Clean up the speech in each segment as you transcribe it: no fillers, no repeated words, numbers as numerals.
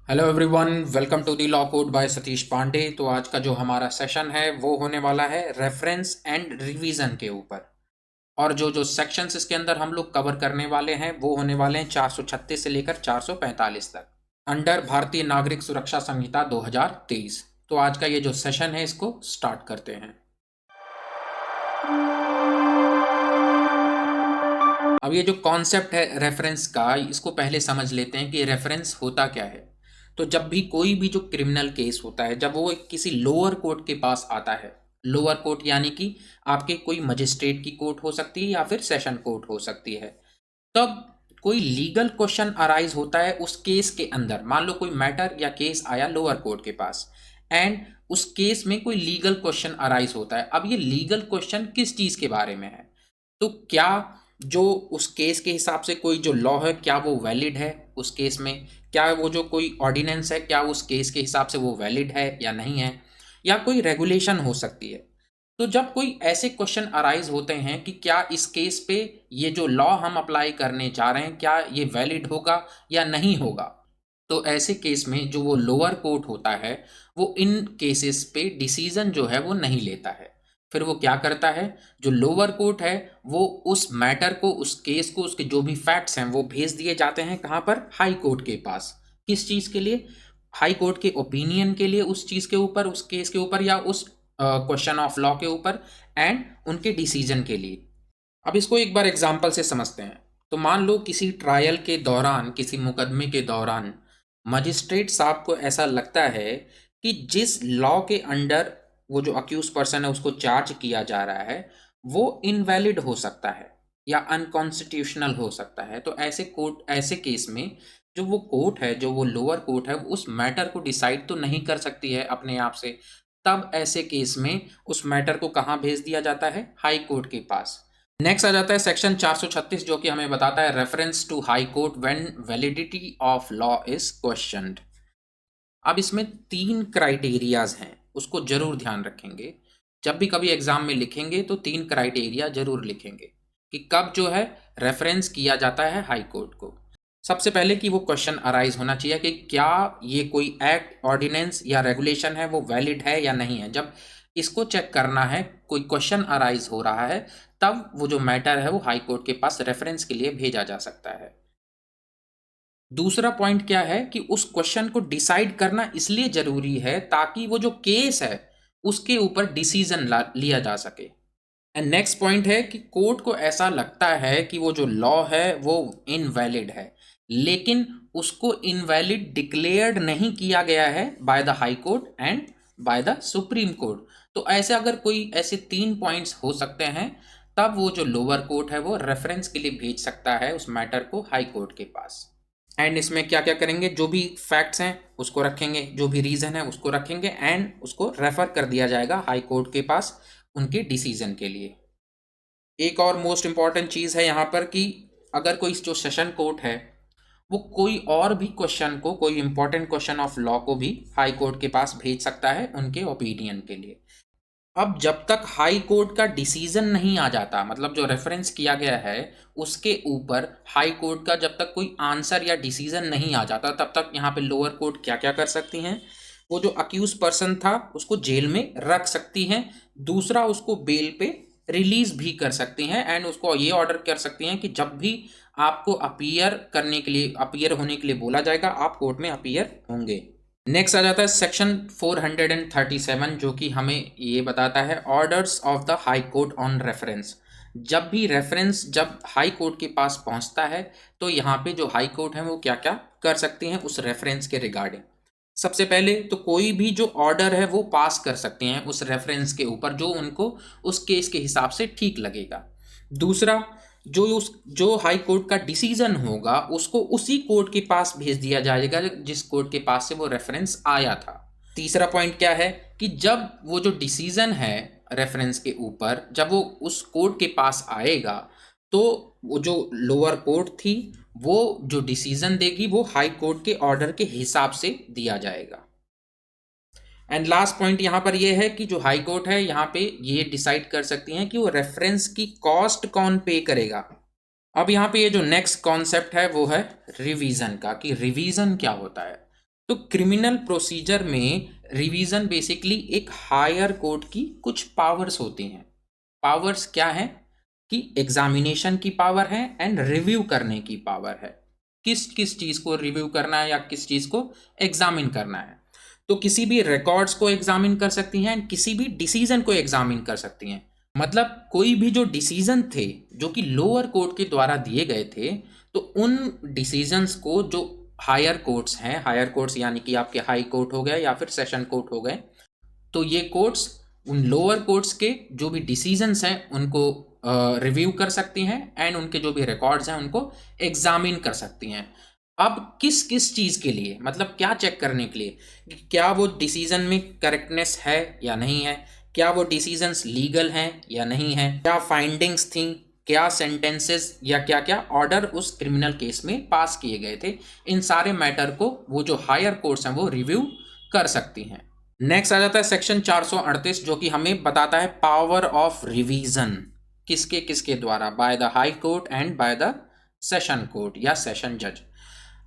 Hello everyone, welcome to the law code by Satish Pandey. तो आज का जो हमारा सेशन है वो होने वाला है रेफरेंस एंड रिवीजन के ऊपर। और जो जो सेक्शंस इसके अंदर हम लोग कवर करने वाले हैं वो होने वाले हैं 436 से लेकर 445 तक, अंडर भारतीय नागरिक सुरक्षा संहिता 2023। तो आज का ये जो सेशन है इसको स्टार्ट करते हैं। अब ये जो कॉन्सेप्ट है रेफरेंस का, इसको पहले समझ लेते हैं कि रेफरेंस होता क्या है। तो जब भी कोई भी जो क्रिमिनल केस होता है, जब वो किसी लोअर कोर्ट के पास आता है, लोअर कोर्ट यानी कि आपके कोई मजिस्ट्रेट की कोर्ट हो सकती है या फिर सेशन कोर्ट हो सकती है, तब कोई लीगल क्वेश्चन अराइज होता है उस केस के अंदर। मान लो कोई मैटर या केस आया लोअर कोर्ट के पास, एंड उस केस में कोई लीगल क्वेश्चन अराइज होता है। अब ये लीगल क्वेश्चन किस चीज के बारे में है? तो क्या जो उस केस के हिसाब से कोई जो लॉ है, क्या वो वैलिड है उस केस में? क्या वो जो कोई ऑर्डिनेंस है, क्या उस केस के हिसाब से वो वैलिड है या नहीं है? या कोई रेगुलेशन हो सकती है। तो जब कोई ऐसे क्वेश्चन अराइज होते हैं कि क्या इस केस पे ये जो लॉ हम अप्लाई करने जा रहे हैं, क्या ये वैलिड होगा या नहीं होगा, तो ऐसे केस में जो वो लोअर कोर्ट होता है वो इन केसेस पे डिसीजन जो है वो नहीं लेता है। फिर वो क्या करता है, जो लोअर कोर्ट है वो उस मैटर को, उस केस को, उसके जो भी फैक्ट्स हैं वो भेज दिए जाते हैं कहाँ पर? हाई कोर्ट के पास। किस चीज़ के लिए? हाई कोर्ट के ओपिनियन के लिए, उस चीज़ के ऊपर, उस केस के ऊपर या उस क्वेश्चन ऑफ लॉ के ऊपर, एंड उनके डिसीजन के लिए। अब इसको एक बार एग्जाम्पल से समझते हैं। तो मान लो किसी ट्रायल के दौरान, किसी मुकदमे के दौरान मजिस्ट्रेट साहब को ऐसा लगता है कि जिस लॉ के अंडर वो जो अक्यूज पर्सन है उसको चार्ज किया जा रहा है वो इनवैलिड हो सकता है या अनकॉन्स्टिट्यूशनल हो सकता है। तो ऐसे कोर्ट, ऐसे केस में जो वो कोर्ट है, जो वो लोअर कोर्ट है, उस मैटर को डिसाइड तो नहीं कर सकती है अपने आप से। तब ऐसे केस में उस मैटर को कहाँ भेज दिया जाता है? हाई कोर्ट के पास। नेक्स्ट आ जाता है सेक्शन 436, जो कि हमें बताता है reference to high court when validity of law is questioned. अब इसमें 3 क्राइटेरियाज हैं, उसको जरूर ध्यान रखेंगे। जब भी कभी एग्जाम में लिखेंगे तो 3 क्राइटेरिया जरूर लिखेंगे कि कब जो है रेफरेंस किया जाता है हाई कोर्ट को। सबसे पहले कि वो क्वेश्चन अराइज होना चाहिए कि क्या ये कोई एक्ट, ऑर्डिनेंस या रेगुलेशन है वो वैलिड है या नहीं है। जब इसको चेक करना है, कोई क्वेश्चन अराइज हो रहा है, तब वो जो मैटर है वो हाई कोर्ट के पास रेफरेंस के लिए भेजा जा सकता है। दूसरा पॉइंट क्या है कि उस क्वेश्चन को डिसाइड करना इसलिए जरूरी है ताकि वो जो केस है उसके ऊपर डिसीजन लिया जा सके। एंड नेक्स्ट पॉइंट है कि कोर्ट को ऐसा लगता है कि वो जो लॉ है वो इनवैलिड है, लेकिन उसको इनवैलिड डिक्लेयर्ड नहीं किया गया है by the high court and by the supreme court. तो ऐसे अगर कोई ऐसे 3 पॉइंट्स हो सकते हैं, तब वो जो लोअर कोर्ट है वो रेफरेंस के लिए भेज सकता है उस मैटर को हाई कोर्ट के पास। एंड इसमें क्या क्या करेंगे, जो भी फैक्ट्स हैं उसको रखेंगे, जो भी रीज़न है उसको रखेंगे, एंड उसको रेफर कर दिया जाएगा हाई कोर्ट के पास उनके डिसीजन के लिए। एक और मोस्ट इंपॉर्टेंट चीज़ है यहाँ पर कि अगर कोई जो सेशन कोर्ट है वो कोई और भी क्वेश्चन को, कोई इंपॉर्टेंट क्वेश्चन ऑफ लॉ को भी हाई कोर्ट के पास भेज सकता है उनके ओपिनियन के लिए। अब जब तक हाई कोर्ट का डिसीजन नहीं आ जाता, मतलब जो रेफरेंस किया गया है उसके ऊपर हाई कोर्ट का जब तक कोई आंसर या डिसीजन नहीं आ जाता, तब तक यहाँ पे लोअर कोर्ट क्या क्या कर सकती हैं? वो जो अक्यूज पर्सन था उसको जेल में रख सकती हैं। दूसरा, उसको बेल पे रिलीज भी कर सकती हैं, एंड उसको ये ऑर्डर कर सकती हैं कि जब भी आपको अपीयर करने के लिए, अपीयर होने के लिए बोला जाएगा, आप कोर्ट में अपीयर होंगे। नेक्स्ट आ जाता है सेक्शन 437, जो कि हमें ये बताता है orders of the high court on reference. जब भी रेफरेंस जब हाई कोर्ट के पास पहुंचता है तो यहाँ पे जो हाई कोर्ट है वो क्या क्या कर सकती हैं उस रेफरेंस के रिगार्डिंग। सबसे पहले तो कोई भी जो ऑर्डर है वो पास कर सकते हैं उस रेफरेंस के ऊपर, जो उनको उस केस के हिसाब से ठीक लगेगा। दूसरा, जो हाई कोर्ट का डिसीजन होगा उसको उसी कोर्ट के पास भेज दिया जाएगा जिस कोर्ट के पास से वो रेफरेंस आया था। तीसरा पॉइंट क्या है कि जब वो जो डिसीजन है रेफरेंस के ऊपर, जब वो उस कोर्ट के पास आएगा, तो वो जो लोअर कोर्ट थी वो जो डिसीजन देगी वो हाई कोर्ट के ऑर्डर के हिसाब से दिया जाएगा। एंड लास्ट पॉइंट यहाँ पर ये है कि जो हाई कोर्ट है यहाँ पे ये डिसाइड कर सकती हैं कि वो रेफरेंस की कॉस्ट कौन पे करेगा। अब यहाँ पे ये जो नेक्स्ट कॉन्सेप्ट है वो है रिवीजन का, कि रिवीजन क्या होता है। तो क्रिमिनल प्रोसीजर में रिवीजन बेसिकली एक हायर कोर्ट की कुछ पावर्स होती हैं। पावर्स क्या है कि एग्जामिनेशन की पावर है एंड रिव्यू करने की पावर है। किस किस चीज़ को रिव्यू करना है या किस चीज़ को एग्जामिन करना है। तो किसी भी रिकॉर्ड्स को एग्जामिन कर सकती हैं एंड किसी भी डिसीजन को एग्जामिन कर सकती हैं। मतलब कोई भी जो डिसीजन थे जो कि लोअर कोर्ट के द्वारा दिए गए थे, तो उन डिसीजंस को जो हायर कोर्ट्स हैं, हायर कोर्ट्स यानी कि आपके हाई कोर्ट हो गए या फिर सेशन कोर्ट हो गए, तो ये कोर्ट्स उन लोअर कोर्ट्स के जो भी डिसीजंस हैं उनको रिव्यू कर सकती हैं एंड उनके जो भी रिकॉर्ड्स हैं उनको एग्जामिन कर सकती हैं। अब किस किस चीज़ के लिए, मतलब क्या चेक करने के लिए कि क्या वो डिसीजन में करेक्टनेस है या नहीं है, क्या वो डिसीजंस लीगल हैं या नहीं है, क्या फाइंडिंग्स थी, क्या सेंटेंसेस या क्या क्या ऑर्डर उस क्रिमिनल केस में पास किए गए थे। इन सारे मैटर को वो जो हायर कोर्ट्स हैं वो रिव्यू कर सकती हैं। नेक्स्ट आ जाता है सेक्शन 438 जो कि हमें बताता है पावर ऑफ रिवीजन किसके किसके द्वारा, by the high court and by the session court या सेशन जज।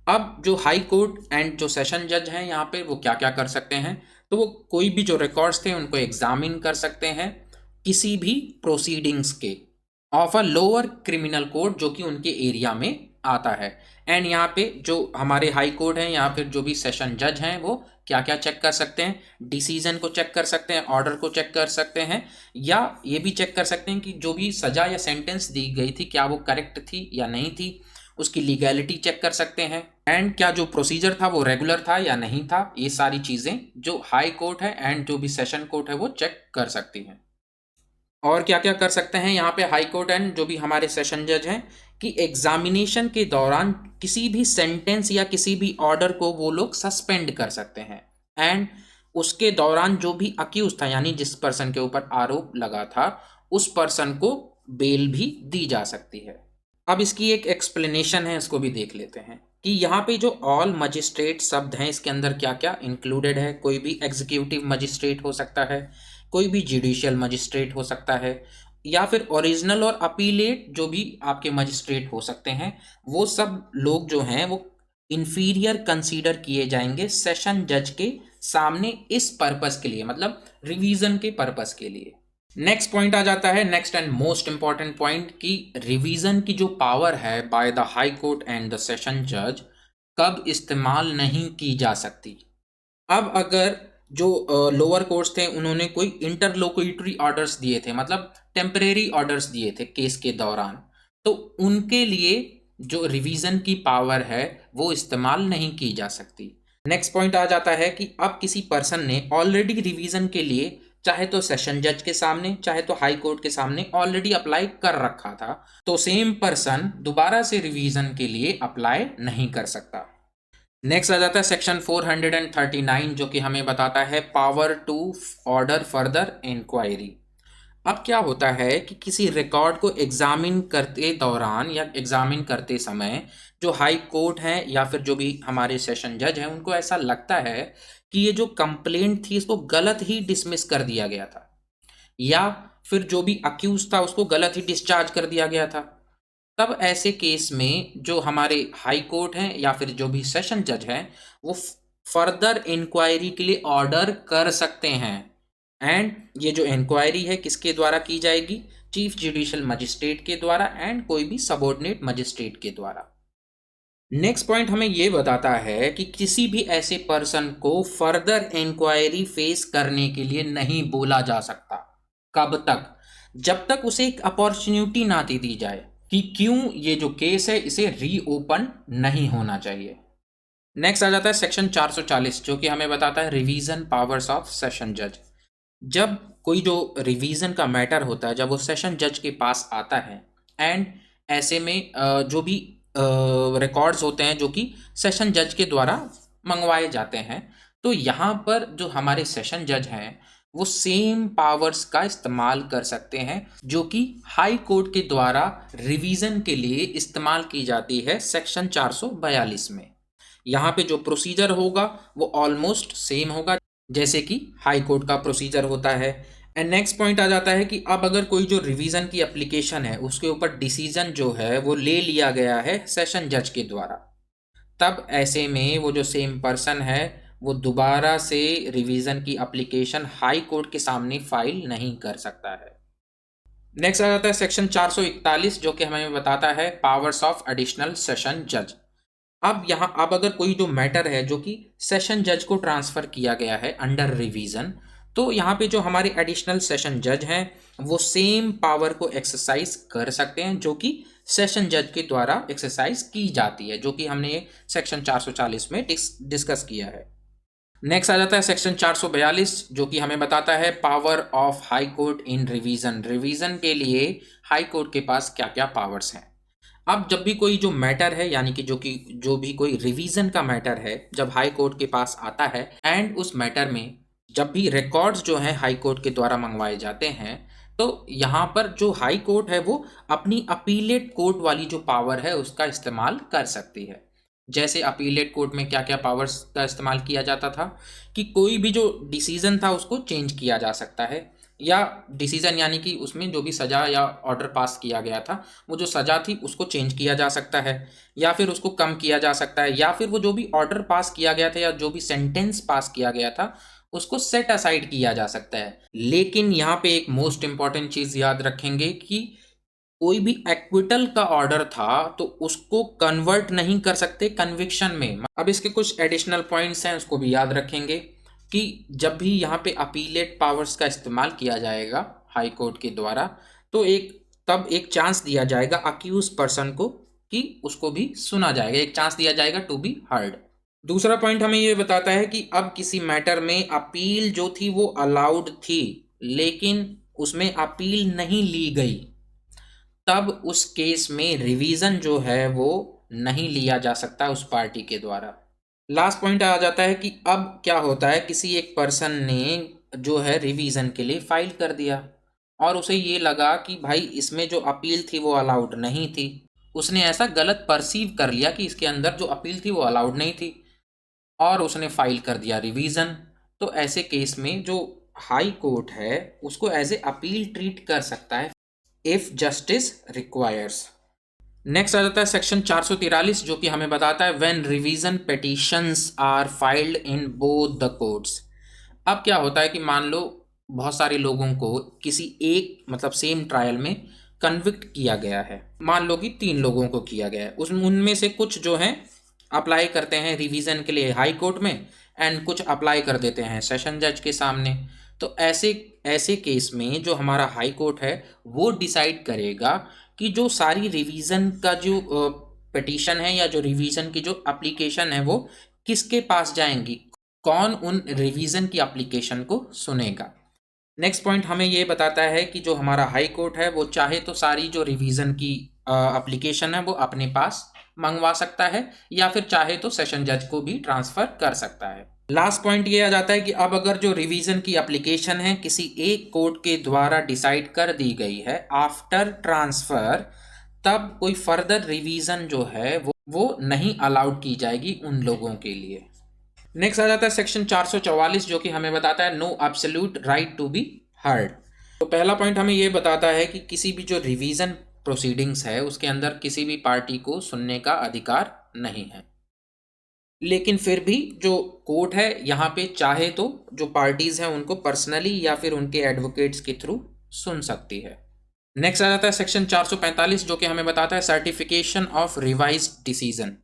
अब जो हाई कोर्ट एंड जो सेशन जज हैं यहाँ पे वो क्या क्या कर सकते हैं, तो वो कोई भी जो रिकॉर्ड्स थे उनको एग्जामिन कर सकते हैं किसी भी प्रोसीडिंग्स के of a lower criminal court जो कि उनके एरिया में आता है। एंड यहाँ पे जो हमारे हाई कोर्ट हैं या फिर जो भी सेशन जज हैं वो क्या क्या चेक कर सकते हैं, डिसीजन को चेक कर सकते हैं, ऑर्डर को चेक कर सकते हैं, या ये भी चेक कर सकते हैं कि जो भी सजा या सेंटेंस दी गई थी क्या वो करेक्ट थी या नहीं थी, उसकी लीगैलिटी चेक कर सकते हैं एंड क्या जो प्रोसीजर था वो रेगुलर था या नहीं था। ये सारी चीज़ें जो हाई कोर्ट है एंड जो भी सेशन कोर्ट है वो चेक कर सकती हैं। और क्या क्या कर सकते हैं यहाँ पे हाई कोर्ट एंड जो भी हमारे सेशन जज हैं कि एग्जामिनेशन के दौरान किसी भी सेंटेंस या किसी भी ऑर्डर को वो लोग सस्पेंड कर सकते हैं एंड उसके दौरान जो भी अक्यूज था यानी जिस पर्सन के ऊपर आरोप लगा था उस पर्सन को बेल भी दी जा सकती है। अब इसकी एक एक्सप्लेनेशन है, इसको भी देख लेते हैं कि यहाँ पे जो ऑल मजिस्ट्रेट शब्द हैं इसके अंदर क्या क्या इंक्लूडेड है। कोई भी एग्जीक्यूटिव मजिस्ट्रेट हो सकता है, कोई भी जुडिशियल मजिस्ट्रेट हो सकता है, या फिर ओरिजिनल और अपीलेट जो भी आपके मजिस्ट्रेट हो सकते हैं, वो सब लोग जो हैं वो इंफीरियर कंसीडर किए जाएंगे सेशन जज के सामने इस पर्पस के लिए, मतलब रिवीजन के पर्पस के लिए। नेक्स्ट पॉइंट आ जाता है, next and most important point, कि रिवीजन की जो पावर है by the high court and the session जज कब इस्तेमाल नहीं की जा सकती। अब अगर जो लोअर कोर्ट्स थे उन्होंने कोई इंटरलोक्यूटरी ऑर्डर्स दिए थे, मतलब टेम्परेरी ऑर्डर्स दिए थे केस के दौरान, तो उनके लिए जो रिवीजन की पावर है वो इस्तेमाल नहीं की जा सकती। नेक्स्ट पॉइंट आ जाता है कि अब किसी पर्सन ने ऑलरेडी रिवीजन के लिए चाहे तो सेशन जज के सामने चाहे तो हाई कोर्ट के सामने ऑलरेडी अप्लाई कर रखा था, तो सेम पर्सन दोबारा से रिवीजन के लिए अप्लाई नहीं कर सकता। नेक्स्ट आ जाता है सेक्शन 439 जो कि हमें बताता है power to order further inquiry. अब क्या होता है कि किसी रिकॉर्ड को एग्जामिन करते दौरान या एग्जामिन करते समय जो हाई कोर्ट है या फिर जो भी हमारे सेशन जज हैं उनको ऐसा लगता है कि ये जो कंप्लेंट थी इसको गलत ही डिसमिस कर दिया गया था, या फिर जो भी अक्यूज था उसको गलत ही डिस्चार्ज कर दिया गया था, तब ऐसे केस में जो हमारे हाई कोर्ट हैं या फिर जो भी सेशन जज हैं वो फर्दर इंक्वायरी के लिए ऑर्डर कर सकते हैं। एंड ये जो इंक्वायरी है किसके द्वारा की जाएगी, चीफ जुडिशियल मजिस्ट्रेट के द्वारा एंड कोई भी सबऑर्डिनेट मजिस्ट्रेट के द्वारा। नेक्स्ट पॉइंट हमें ये बताता है कि किसी भी ऐसे पर्सन को फर्दर इंक्वायरी फेस करने के लिए नहीं बोला जा सकता। कब तक, जब तक उसे एक अपॉर्चुनिटी ना दे दी जाए कि क्यों ये जो केस है इसे रीओपन नहीं होना चाहिए। नेक्स्ट आ जाता है सेक्शन 440 जो कि हमें बताता है रिवीजन पावर्स ऑफ सेशन जज। जब कोई जो रिवीजन का मैटर होता है जब वो सेशन जज के पास आता है एंड ऐसे में जो भी रिकॉर्ड्स होते हैं जो कि सेशन जज के द्वारा मंगवाए जाते हैं, तो यहाँ पर जो हमारे सेशन जज हैं वो सेम पावर्स का इस्तेमाल कर सकते हैं जो कि हाई कोर्ट के द्वारा रिवीजन के लिए इस्तेमाल की जाती है सेक्शन 442 में। यहाँ पे जो प्रोसीजर होगा वो ऑलमोस्ट सेम होगा जैसे कि हाई कोर्ट का प्रोसीजर होता है। एंड नेक्स्ट पॉइंट आ जाता है कि अब अगर कोई जो रिवीजन की एप्लीकेशन है उसके ऊपर डिसीजन जो है वो ले लिया गया है सेशन जज के द्वारा, तब ऐसे में वो जो सेम पर्सन है वो दोबारा से रिवीजन की एप्लीकेशन हाई कोर्ट के सामने फाइल नहीं कर सकता है। नेक्स्ट आ जाता है सेक्शन 441 जो कि हमें बताता है पावर्स ऑफ एडिशनल सेशन जज। अब अगर कोई जो मैटर है जो कि सेशन जज को ट्रांसफर किया गया है अंडर रिवीजन, तो यहाँ पे जो हमारे एडिशनल सेशन जज हैं वो सेम पावर को एक्सरसाइज कर सकते हैं जो कि सेशन जज के द्वारा एक्सरसाइज की जाती है, जो कि हमने सेक्शन 440 में डिस्कस किया है। नेक्स्ट आ जाता है सेक्शन 442 जो कि हमें बताता है power of high court in revision. Revision के लिए हाई कोर्ट के पास क्या क्या पावर्स हैं। अब जब भी कोई जो मैटर है यानी कि जो भी कोई रिवीजन का मैटर है जब हाई कोर्ट के पास आता है एंड उस मैटर में जब भी रिकॉर्ड्स जो हैं हाई कोर्ट के द्वारा मंगवाए जाते हैं, तो यहाँ पर जो हाई कोर्ट है वो अपनी अपीलेट कोर्ट वाली जो पावर है उसका इस्तेमाल कर सकती है। जैसे अपीलेट कोर्ट में क्या क्या पावर्स का इस्तेमाल किया जाता था कि कोई भी जो डिसीजन था उसको चेंज किया जा सकता है, या डिसीजन यानी कि उसमें जो भी सज़ा या ऑर्डर पास किया गया था वो जो सज़ा थी उसको चेंज किया जा सकता है, या फिर उसको कम किया जा सकता है, या फिर वो जो भी ऑर्डर पास किया गया था या जो भी सेंटेंस पास किया गया था उसको सेट असाइड किया जा सकता है। लेकिन यहाँ पे एक मोस्ट इंपॉर्टेंट चीज़ याद रखेंगे कि कोई भी एक्विटल का ऑर्डर था तो उसको कन्वर्ट नहीं कर सकते कन्विक्शन में। अब इसके कुछ एडिशनल पॉइंट्स हैं उसको भी याद रखेंगे कि जब भी यहाँ पे अपीलेट पावर्स का इस्तेमाल किया जाएगा हाई कोर्ट के द्वारा, तो तब एक चांस दिया जाएगा अक्यूज पर्सन को कि उसको भी सुना जाएगा, एक चांस दिया जाएगा टू बी हर्ड। दूसरा पॉइंट हमें ये बताता है कि अब किसी मैटर में अपील जो थी वो अलाउड थी लेकिन उसमें अपील नहीं ली गई, तब उस केस में रिवीजन जो है वो नहीं लिया जा सकता उस पार्टी के द्वारा। लास्ट पॉइंट आ जाता है कि अब क्या होता है, किसी एक पर्सन ने जो है रिवीजन के लिए फाइल कर दिया और उसे ये लगा कि भाई इसमें जो अपील थी वो अलाउड नहीं थी, उसने ऐसा गलत परसीव कर लिया कि इसके अंदर जो अपील थी वो अलाउड नहीं थी और उसने फाइल कर दिया रिवीजन। तो ऐसे केस में जो हाई कोर्ट है उसको एज ए अपील ट्रीट कर सकता है इफ जस्टिस रिक्वायर्स। नेक्स्ट आ जाता है सेक्शन 443 जो कि हमें बताता है when revision petitions are filed in both the courts. अब क्या होता है कि मान लो बहुत सारे लोगों को किसी एक मतलब सेम ट्रायल में कन्विक्ट किया गया है, मान लो कि 3 लोगों को किया गया है, उस उनमें से कुछ जो हैं अप्लाई करते हैं रिवीजन के लिए हाई कोर्ट में एंड कुछ अप्लाई कर देते हैं सेशन जज के सामने। तो ऐसे ऐसे केस में जो हमारा हाई कोर्ट है वो डिसाइड करेगा कि जो सारी रिवीजन का जो पिटीशन है या जो रिवीजन की जो एप्लीकेशन है वो किसके पास जाएंगी, कौन उन रिवीजन की एप्लीकेशन को सुनेगा। नेक्स्ट पॉइंट हमें ये बताता है कि जो हमारा हाई कोर्ट है वो चाहे तो सारी जो रिवीजन की एप्लीकेशन है वो अपने पास मंगवा सकता है या फिर चाहे तो सेशन जज को भी ट्रांसफ़र कर सकता है। लास्ट पॉइंट ये आ जाता है कि अब अगर जो रिवीजन की एप्लीकेशन है किसी एक कोर्ट के द्वारा डिसाइड कर दी गई है आफ्टर ट्रांसफ़र, तब कोई फर्दर रिवीजन जो है वो नहीं अलाउड की जाएगी उन लोगों के लिए। नेक्स्ट आ जाता है सेक्शन 444 जो कि हमें बताता है no absolute right to be heard. तो पहला पॉइंट हमें ये बताता है कि किसी भी जो रिवीजन प्रोसीडिंग्स है उसके अंदर किसी भी पार्टी को सुनने का अधिकार नहीं है, लेकिन फिर भी जो कोर्ट है यहाँ पे चाहे तो जो पार्टीज हैं उनको पर्सनली या फिर उनके एडवोकेट्स के थ्रू सुन सकती है। नेक्स्ट आ जाता है सेक्शन 445 जो कि हमें बताता है सर्टिफिकेशन ऑफ रिवाइज्ड डिसीजन।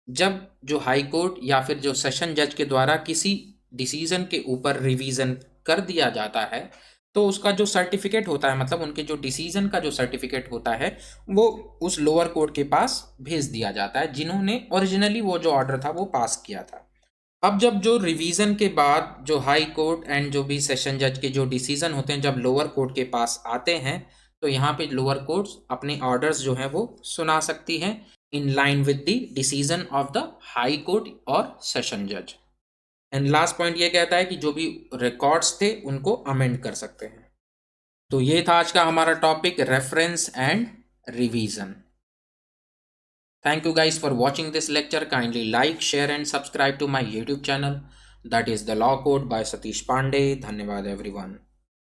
जब जो हाई कोर्ट या फिर जो सेशन जज के द्वारा किसी डिसीजन के ऊपर रिवीजन कर दिया जाता है तो उसका जो सर्टिफिकेट होता है मतलब उनके जो डिसीजन का जो सर्टिफिकेट होता है वो उस लोअर कोर्ट के पास भेज दिया जाता है जिन्होंने ओरिजिनली वो जो ऑर्डर था वो पास किया था। अब जब जो रिवीजन के बाद जो हाई कोर्ट एंड जो भी सेशन जज के जो डिसीजन होते हैं जब लोअर कोर्ट के पास आते हैं तो यहाँ पे लोअर कोर्ट्स अपने ऑर्डर्स जो हैं वो सुना सकती हैं in line with the decision of the high court और सेशन जज। एंड लास्ट पॉइंट ये कहता है कि जो भी रिकॉर्ड्स थे उनको अमेंड कर सकते हैं। तो ये था आज का हमारा topic reference and revision. Thank you guys for watching this lecture. Kindly like share and subscribe to my YouTube channel that is the law code by Satish Pandey. धन्यवाद एवरीवन।